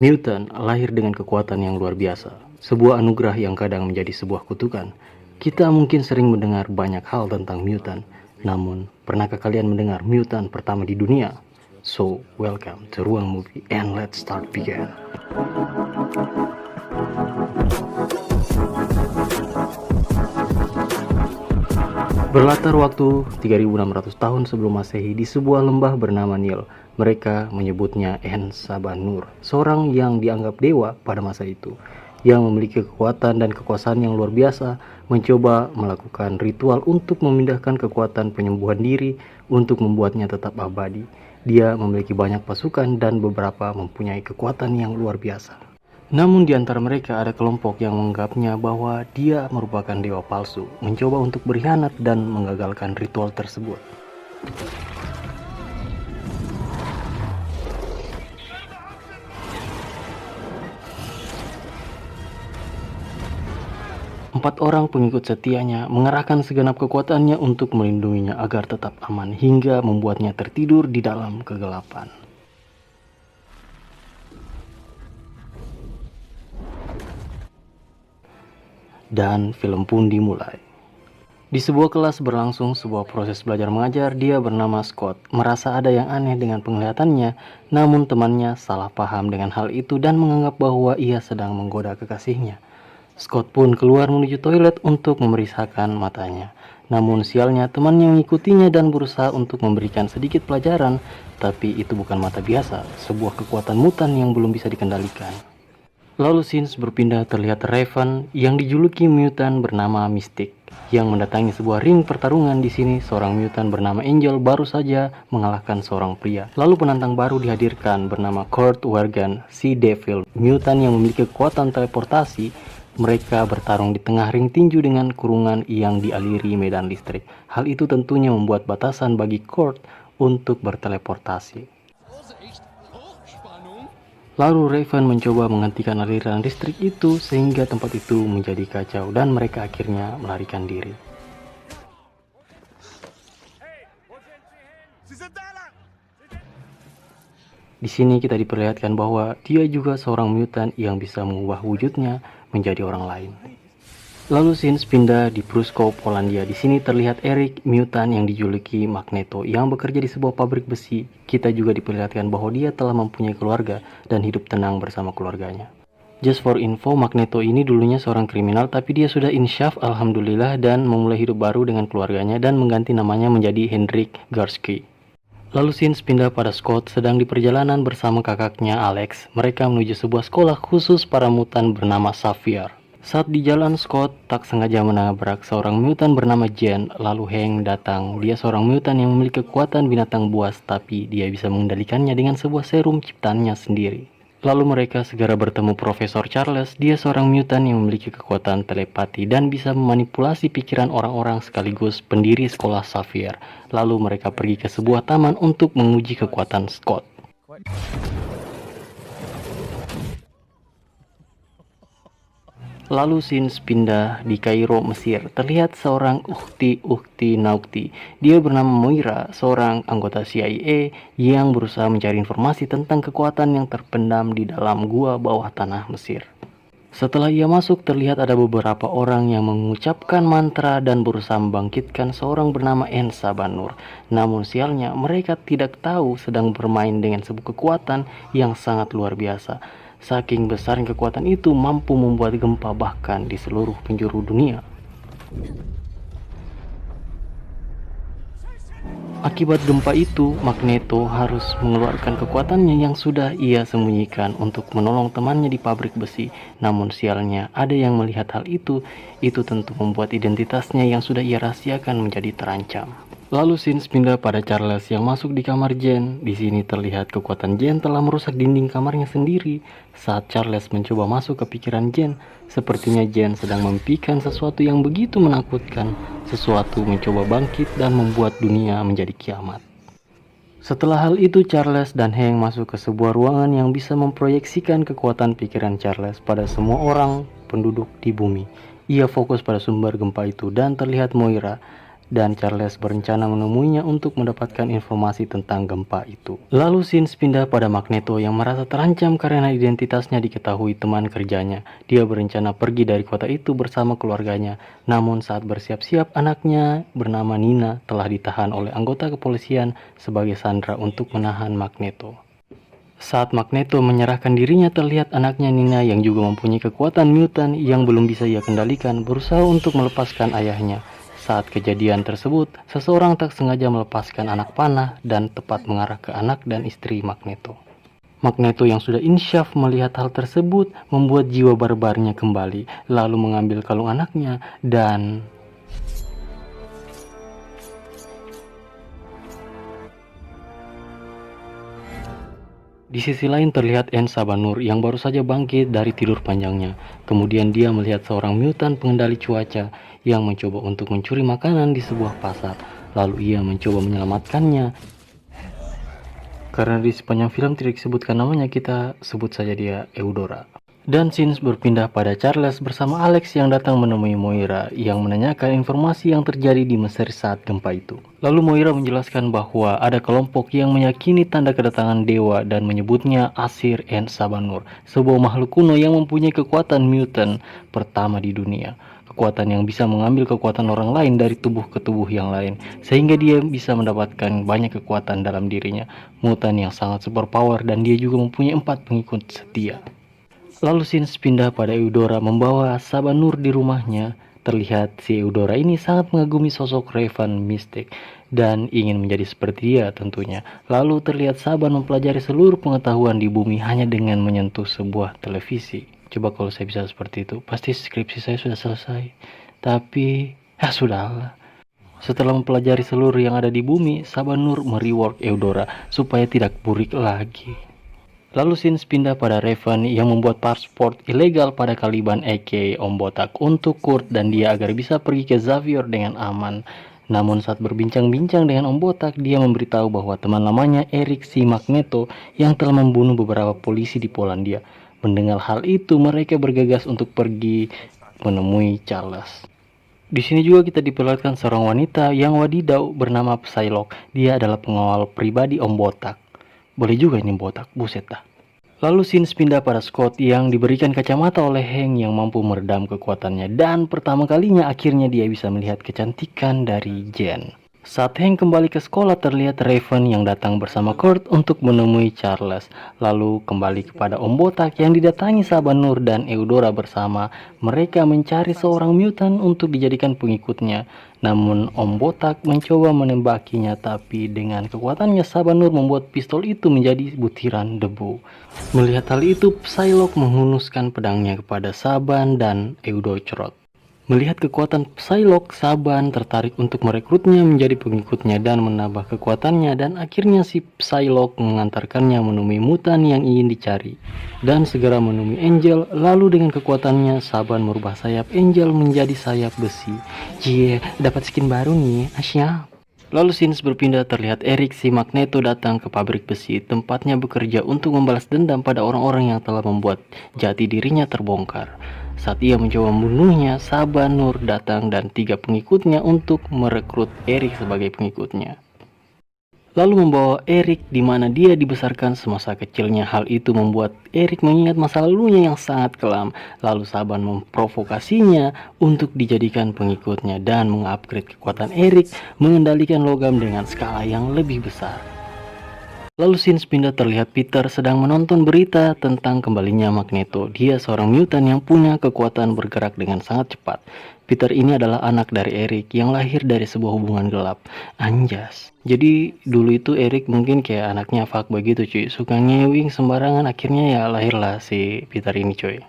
Mutant lahir dengan kekuatan yang luar biasa, sebuah anugerah yang kadang menjadi sebuah kutukan. Kita mungkin sering mendengar banyak hal tentang mutant, namun pernahkah kalian mendengar mutant pertama di dunia? So, welcome to Ruang Movie and let's start begin. Berlatar waktu 3600 tahun sebelum Masehi di sebuah lembah bernama Nil. Mereka menyebutnya En-Sabanur, seorang yang dianggap dewa pada masa itu, yang memiliki kekuatan dan kekuasaan yang luar biasa, mencoba melakukan ritual untuk memindahkan kekuatan penyembuhan diri untuk membuatnya tetap abadi. Dia memiliki banyak pasukan dan beberapa mempunyai kekuatan yang luar biasa. Namun di antara mereka ada kelompok yang menganggapnya bahwa dia merupakan dewa palsu, mencoba untuk berkhianat dan menggagalkan ritual tersebut. Empat orang pengikut setianya mengerahkan segenap kekuatannya untuk melindunginya agar tetap aman hingga membuatnya tertidur di dalam kegelapan. Dan film pun dimulai. Di sebuah kelas berlangsung sebuah proses belajar mengajar. Dia bernama Scott, merasa ada yang aneh dengan penglihatannya, namun temannya salah paham dengan hal itu dan menganggap bahwa ia sedang menggoda kekasihnya. Scott pun keluar menuju toilet untuk memeriksakan matanya. Namun sialnya temannya mengikutinya dan berusaha untuk memberikan sedikit pelajaran, tapi itu bukan mata biasa, sebuah kekuatan mutan yang belum bisa dikendalikan. Lalu scenes berpindah, terlihat Raven yang dijuluki mutant bernama Mystic yang mendatangi sebuah ring pertarungan. Di sini seorang mutant bernama Angel baru saja mengalahkan seorang pria. Lalu penantang baru dihadirkan bernama Kurt Worgan, si Devil, mutant yang memiliki kekuatan teleportasi. Mereka bertarung di tengah ring tinju dengan kurungan yang dialiri medan listrik. Hal itu tentunya membuat batasan bagi Kurt untuk berteleportasi. Lalu Raven mencoba menghentikan aliran listrik itu sehingga tempat itu menjadi kacau dan mereka akhirnya melarikan diri. Di sini kita diperlihatkan bahwa dia juga seorang mutant yang bisa mengubah wujudnya menjadi orang lain. Lalu scenes pindah di Pruszków, Polandia. Di sini terlihat Eric, mutant yang dijuluki Magneto, yang bekerja di sebuah pabrik besi. Kita juga diperlihatkan bahwa dia telah mempunyai keluarga dan hidup tenang bersama keluarganya. Just for info, Magneto ini dulunya seorang kriminal, tapi dia sudah insyaf alhamdulillah dan memulai hidup baru dengan keluarganya dan mengganti namanya menjadi Hendrik Garski. Lalu scenes pindah pada Scott sedang di perjalanan bersama kakaknya Alex. Mereka menuju sebuah sekolah khusus para mutan bernama Xavier. Saat di jalan, Scott tak sengaja menabrak seorang mutant bernama Jen. Lalu Hank datang. Dia seorang mutant yang memiliki kekuatan binatang buas, tapi dia bisa mengendalikannya dengan sebuah serum ciptaannya sendiri. Lalu mereka segera bertemu Profesor Charles. Dia seorang mutant yang memiliki kekuatan telepati dan bisa memanipulasi pikiran orang-orang sekaligus pendiri sekolah Xavier. Lalu mereka pergi ke sebuah taman untuk menguji kekuatan Scott. Lalu scenes pindah di Kairo, Mesir. Terlihat seorang Ukti Naukti. Dia bernama Moira, seorang anggota CIA yang berusaha mencari informasi tentang kekuatan yang terpendam di dalam gua bawah tanah Mesir. Setelah ia masuk, terlihat ada beberapa orang yang mengucapkan mantra dan berusaha membangkitkan seorang bernama En-Sabanur. Namun sialnya, mereka tidak tahu sedang bermain dengan sebuah kekuatan yang sangat luar biasa. Saking besar kekuatan itu mampu membuat gempa bahkan di seluruh penjuru dunia. Akibat gempa itu, Magneto harus mengeluarkan kekuatannya yang sudah ia sembunyikan untuk menolong temannya di pabrik besi. Namun sialnya, ada yang melihat hal itu tentu membuat identitasnya yang sudah ia rahasiakan menjadi terancam. Lalu scenes pindah pada Charles yang masuk di kamar Jen. Di sini terlihat kekuatan Jen telah merusak dinding kamarnya sendiri. Saat Charles mencoba masuk ke pikiran Jen, sepertinya Jen sedang memimpikan sesuatu yang begitu menakutkan. Sesuatu mencoba bangkit dan membuat dunia menjadi kiamat. Setelah hal itu, Charles dan Hank masuk ke sebuah ruangan yang bisa memproyeksikan kekuatan pikiran Charles pada semua orang penduduk di bumi. Ia fokus pada sumber gempa itu dan terlihat Moira. dan Charles berencana menemuinya untuk mendapatkan informasi tentang gempa itu. Lalu Sins pindah pada Magneto yang merasa terancam karena identitasnya diketahui teman kerjanya. Dia berencana pergi dari kota itu bersama keluarganya. Namun saat bersiap-siap, anaknya bernama Nina telah ditahan oleh anggota kepolisian sebagai sandera untuk menahan Magneto. Saat Magneto menyerahkan dirinya, terlihat anaknya Nina yang juga mempunyai kekuatan mutan yang belum bisa ia kendalikan berusaha untuk melepaskan ayahnya. Saat kejadian tersebut, seseorang tak sengaja melepaskan anak panah dan tepat mengarah ke anak dan istri Magneto. Magneto yang sudah insyaf melihat hal tersebut membuat jiwa barbarnya kembali, lalu mengambil kalung anaknya dan di sisi lain terlihat En Sabanur yang baru saja bangkit dari tidur panjangnya. Kemudian dia melihat seorang mutan pengendali cuaca yang mencoba untuk mencuri makanan di sebuah pasar. Lalu ia mencoba menyelamatkannya. Karena di sepanjang film tidak disebutkan namanya, kita sebut saja dia Eudora. Dan Sins berpindah pada Charles bersama Alex yang datang menemui Moira yang menanyakan informasi yang terjadi di Mesir saat gempa itu. Lalu Moira menjelaskan bahwa ada kelompok yang meyakini tanda kedatangan dewa dan menyebutnya Asir En Sabanur, sebuah makhluk kuno yang mempunyai kekuatan mutant pertama di dunia. Kekuatan yang bisa mengambil kekuatan orang lain dari tubuh ke tubuh yang lain, sehingga dia bisa mendapatkan banyak kekuatan dalam dirinya. Mutant yang sangat superpower dan dia juga mempunyai 4 pengikut setia. Lalu Sins pindah pada Eudora membawa Sabanur di rumahnya. Terlihat si Eudora ini sangat mengagumi sosok Raven Mystic dan ingin menjadi seperti dia tentunya. Lalu terlihat Saban mempelajari seluruh pengetahuan di bumi hanya dengan menyentuh sebuah televisi. Coba kalau saya bisa seperti itu, pasti skripsi saya sudah selesai. Tapi, ya sudahlah. Setelah mempelajari seluruh yang ada di bumi, Sabanur merework Eudora supaya tidak burik lagi. Lalu Sins pindah pada Raven yang membuat pasport ilegal pada Caliban aka Om Botak untuk Kurt dan dia agar bisa pergi ke Xavier dengan aman. Namun saat berbincang-bincang dengan Om Botak, dia memberitahu bahwa teman lamanya Eric si Magneto yang telah membunuh beberapa polisi di Polandia. Mendengar hal itu, mereka bergegas untuk pergi menemui Charles. Di sini juga kita diperlihatkan seorang wanita yang wadidaw bernama Psylocke. Dia adalah pengawal pribadi Om Botak. Boleh juga ini botak, buset dah. Lalu Sins pindah pada Scott yang diberikan kacamata oleh Hank yang mampu meredam kekuatannya. Dan pertama kalinya akhirnya dia bisa melihat kecantikan dari Jen. Saat Hank kembali ke sekolah, terlihat Raven yang datang bersama Kurt untuk menemui Charles. Lalu kembali kepada Om Botak yang didatangi Sabanur dan Eudora bersama. Mereka mencari seorang mutant untuk dijadikan pengikutnya. Namun Om Botak mencoba menembakinya, tapi dengan kekuatannya Sabanur membuat pistol itu menjadi butiran debu. Melihat hal itu, Psylocke menghunuskan pedangnya kepada Saban dan Eudora. Melihat kekuatan Psylocke, Saban tertarik untuk merekrutnya menjadi pengikutnya dan menambah kekuatannya, dan akhirnya si Psylocke mengantarkannya menemui mutan yang ingin dicari dan segera menemui Angel. Lalu dengan kekuatannya Saban merubah sayap Angel menjadi sayap besi. Dapat skin baru nih, Asya. Lalu Sins berpindah, terlihat Eric si Magneto datang ke pabrik besi tempatnya bekerja untuk membalas dendam pada orang-orang yang telah membuat jati dirinya terbongkar. Saat ia mencoba membunuhnya, Sabanur datang dan 3 pengikutnya untuk merekrut Eric sebagai pengikutnya. Lalu membawa Eric di mana dia dibesarkan semasa kecilnya. Hal itu membuat Eric mengingat masa lalunya yang sangat kelam. Lalu Saban memprovokasinya untuk dijadikan pengikutnya dan mengupgrade kekuatan Eric mengendalikan logam dengan skala yang lebih besar. Lalu Sins pindah, terlihat Peter sedang menonton berita tentang kembalinya Magneto. Dia seorang mutant yang punya kekuatan bergerak dengan sangat cepat. Peter ini adalah anak dari Eric yang lahir dari sebuah hubungan gelap. Anjas. Jadi dulu itu Eric mungkin kayak anaknya fuckboy gitu cuy. Suka ngewing sembarangan, akhirnya ya lahirlah si Peter ini cuy.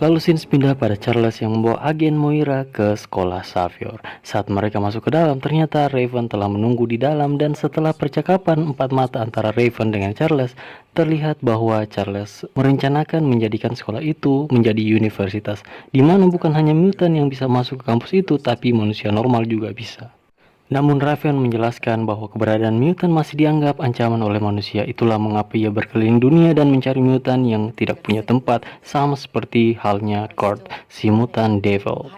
Lalu Sins pindah pada Charles yang membawa agen Moira ke sekolah Xavier. Saat mereka masuk ke dalam, ternyata Raven telah menunggu di dalam, dan setelah percakapan 4 mata antara Raven dengan Charles, terlihat bahwa Charles merencanakan menjadikan sekolah itu menjadi universitas, di mana bukan hanya mutant yang bisa masuk ke kampus itu, tapi manusia normal juga bisa. Namun Raven menjelaskan bahwa keberadaan mutant masih dianggap ancaman oleh manusia. Itulah mengapa ia berkeliling dunia dan mencari mutant yang tidak punya tempat, sama seperti halnya Kurt, si mutant devil.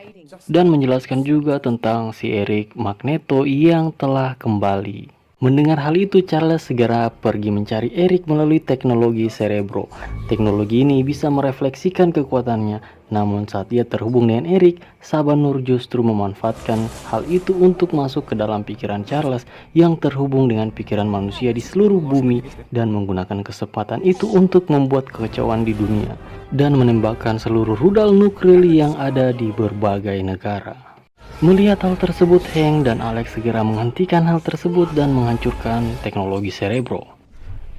dan menjelaskan juga tentang si Eric Magneto yang telah kembali. Mendengar hal itu, Charles segera pergi mencari Eric melalui teknologi Cerebro. Teknologi ini bisa merefleksikan kekuatannya, namun saat ia terhubung dengan Eric, Sabanur justru memanfaatkan hal itu untuk masuk ke dalam pikiran Charles yang terhubung dengan pikiran manusia di seluruh bumi dan menggunakan kesempatan itu untuk membuat kekacauan di dunia dan menembakkan seluruh rudal nuklir yang ada di berbagai negara. Melihat hal tersebut, Hank dan Alex segera menghentikan hal tersebut dan menghancurkan teknologi Cerebro.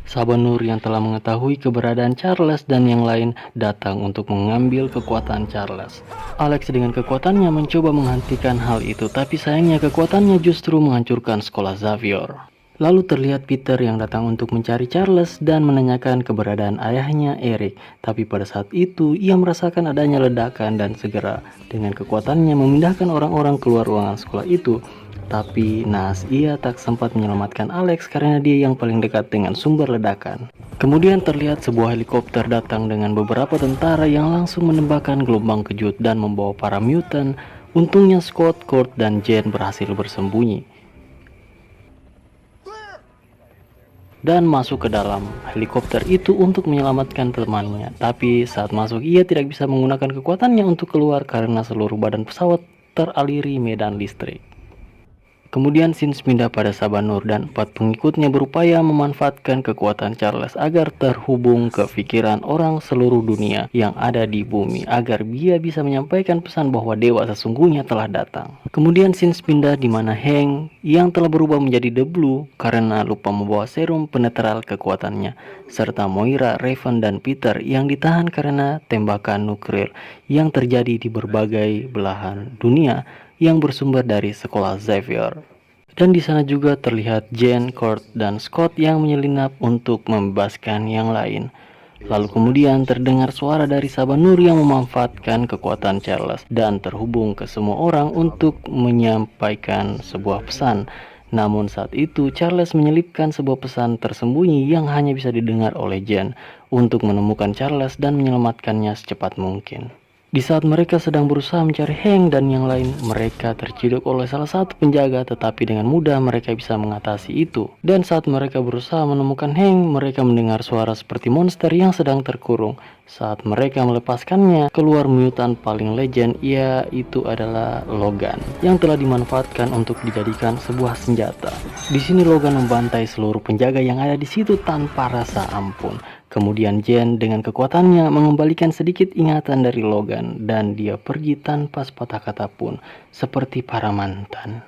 Sabanur yang telah mengetahui keberadaan Charles dan yang lain datang untuk mengambil kekuatan Charles. Alex dengan kekuatannya mencoba menghentikan hal itu, tapi sayangnya kekuatannya justru menghancurkan sekolah Xavier. Lalu terlihat Peter yang datang untuk mencari Charles dan menanyakan keberadaan ayahnya Eric. Tapi pada saat itu ia merasakan adanya ledakan dan segera dengan kekuatannya memindahkan orang-orang keluar ruangan sekolah itu. Tapi naas ia tak sempat menyelamatkan Alex karena dia yang paling dekat dengan sumber ledakan. Kemudian terlihat sebuah helikopter datang dengan beberapa tentara yang langsung menembakkan gelombang kejut dan membawa para mutant. Untungnya Scott, Kurt, dan Jen berhasil bersembunyi dan masuk ke dalam helikopter itu untuk menyelamatkan temannya. Tapi saat masuk ia tidak bisa menggunakan kekuatannya untuk keluar karena seluruh badan pesawat teraliri medan listrik. Kemudian Sins pindah pada Sabanur dan 4 pengikutnya berupaya memanfaatkan kekuatan Charles agar terhubung ke pikiran orang seluruh dunia yang ada di bumi agar dia bisa menyampaikan pesan bahwa dewa sesungguhnya telah datang. Kemudian Sins pindah di mana Hank yang telah berubah menjadi The Blue karena lupa membawa serum penetral kekuatannya, serta Moira, Raven, dan Peter yang ditahan karena tembakan nuklir yang terjadi di berbagai belahan dunia yang bersumber dari sekolah Xavier. Dan di sana juga terlihat Jen, Kurt, dan Scott yang menyelinap untuk membebaskan yang lain. Lalu kemudian terdengar suara dari Sabanur yang memanfaatkan kekuatan Charles dan terhubung ke semua orang untuk menyampaikan sebuah pesan. Namun saat itu Charles menyelipkan sebuah pesan tersembunyi yang hanya bisa didengar oleh Jen untuk menemukan Charles dan menyelamatkannya secepat mungkin. Di saat mereka sedang berusaha mencari Hank dan yang lain, mereka terciduk oleh salah satu penjaga, tetapi dengan mudah mereka bisa mengatasi itu. Dan saat mereka berusaha menemukan Hank, mereka mendengar suara seperti monster yang sedang terkurung. Saat mereka melepaskannya, keluar mutant paling legend, yaitu adalah Logan, yang telah dimanfaatkan untuk dijadikan sebuah senjata. Di sini Logan membantai seluruh penjaga yang ada di situ tanpa rasa ampun. Kemudian Jen dengan kekuatannya mengembalikan sedikit ingatan dari Logan dan dia pergi tanpa sepatah kata pun, seperti para mantan.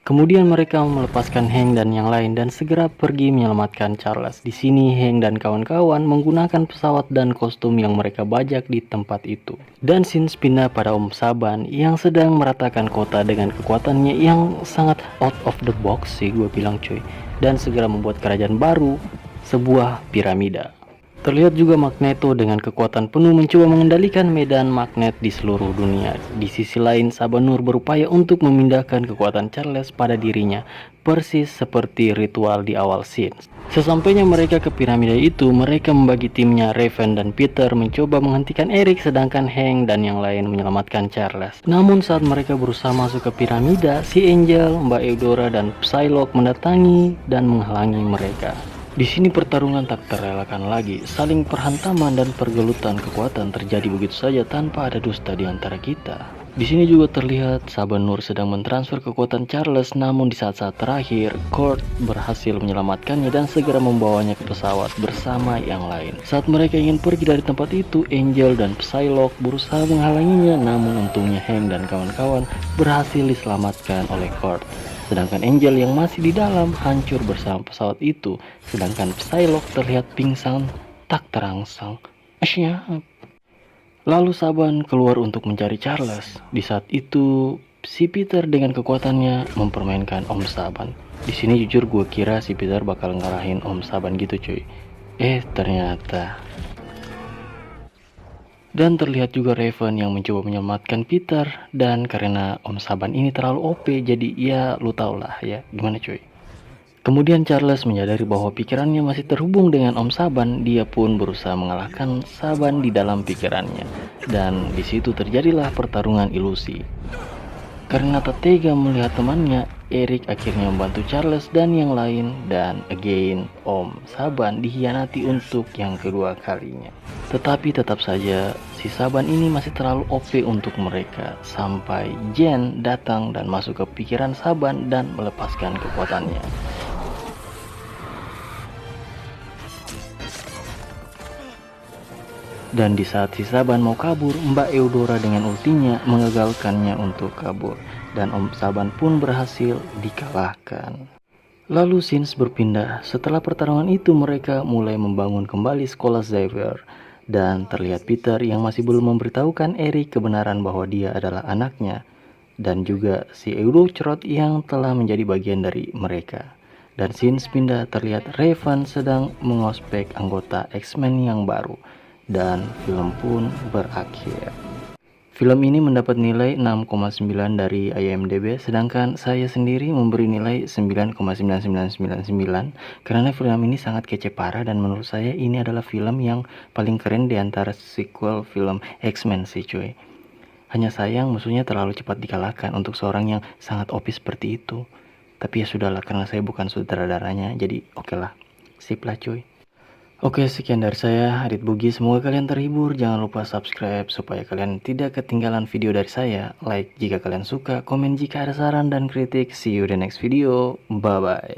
Kemudian mereka melepaskan Hank dan yang lain dan segera pergi menyelamatkan Charles. Di sini Hank dan kawan-kawan menggunakan pesawat dan kostum yang mereka bajak di tempat itu. Dan Sins pindah pada Om Saban yang sedang meratakan kota dengan kekuatannya yang sangat out of the box sih gue bilang cuy. Dan segera membuat kerajaan baru, sebuah piramida. Terlihat juga Magneto dengan kekuatan penuh mencoba mengendalikan medan magnet di seluruh dunia. Di sisi lain, Sabanur berupaya untuk memindahkan kekuatan Charles pada dirinya, persis seperti ritual di awal scene. Sesampainya mereka ke piramida itu, mereka membagi timnya. Raven dan Peter mencoba menghentikan Eric, sedangkan Hank dan yang lain menyelamatkan Charles. Namun saat mereka berusaha masuk ke piramida, si Angel, Mbak Eudora, dan Psylocke mendatangi dan menghalangi mereka. Di sini pertarungan tak terelakkan lagi, saling perhantaman dan pergelutan kekuatan terjadi begitu saja tanpa ada dusta di antara kita. Di sini juga terlihat Sabanur sedang mentransfer kekuatan Charles, namun di saat-saat terakhir, Kurt berhasil menyelamatkannya dan segera membawanya ke pesawat bersama yang lain. Saat mereka ingin pergi dari tempat itu, Angel dan Psylocke berusaha menghalanginya, namun untungnya Hank dan kawan-kawan berhasil diselamatkan oleh Kurt. Sedangkan Angel yang masih di dalam hancur bersama pesawat itu, sedangkan Psylocke terlihat pingsan tak terangsang. Asyap. Lalu Saban keluar untuk mencari Charles. Di saat itu, si Peter dengan kekuatannya mempermainkan Om Saban. Di sini jujur gue kira si Peter bakal ngalahin Om Saban gitu cuy. Ternyata. Dan terlihat juga Raven yang mencoba menyelamatkan Peter. Dan karena Om Saban ini terlalu OP, jadi ya lu tau lah ya gimana cuy. Kemudian Charles menyadari bahwa pikirannya masih terhubung dengan Om Saban. Dia pun berusaha mengalahkan Saban di dalam pikirannya. Dan di situ terjadilah pertarungan ilusi. Karena tak tega melihat temannya, Eric akhirnya membantu Charles dan yang lain. Dan again, Om Saban dikhianati untuk yang kedua kalinya. Tetapi tetap saja, si Saban ini masih terlalu OP untuk mereka. Sampai Jen datang dan masuk ke pikiran Saban dan melepaskan kekuatannya. Dan di saat si Saban mau kabur, Mbak Eudora dengan ultinya mengagalkannya untuk kabur. Dan Om Saban pun berhasil dikalahkan. Lalu scenes berpindah. Setelah pertarungan itu mereka mulai membangun kembali sekolah Xavier. Dan terlihat Peter yang masih belum memberitahukan Eric kebenaran bahwa dia adalah anaknya. Dan juga si Eudora yang telah menjadi bagian dari mereka. Dan scenes pindah terlihat Raven sedang mengospek anggota X-Men yang baru. Dan film pun berakhir. Film ini mendapat nilai 6,9 dari IMDb, sedangkan saya sendiri memberi nilai 9,9999 karena film ini sangat kece parah dan menurut saya ini adalah film yang paling keren di antara sequel film X-Men sih cuy. Hanya sayang musuhnya terlalu cepat dikalahkan untuk seorang yang sangat OP seperti itu. Tapi ya sudahlah karena saya bukan sutradaranya, jadi oke lah. Sip lah cuy. Oke, sekian dari saya, Adit Bugi. Semoga kalian terhibur. Jangan lupa subscribe supaya kalian tidak ketinggalan video dari saya. Like jika kalian suka, komen jika ada saran dan kritik. See you the next video. Bye-bye.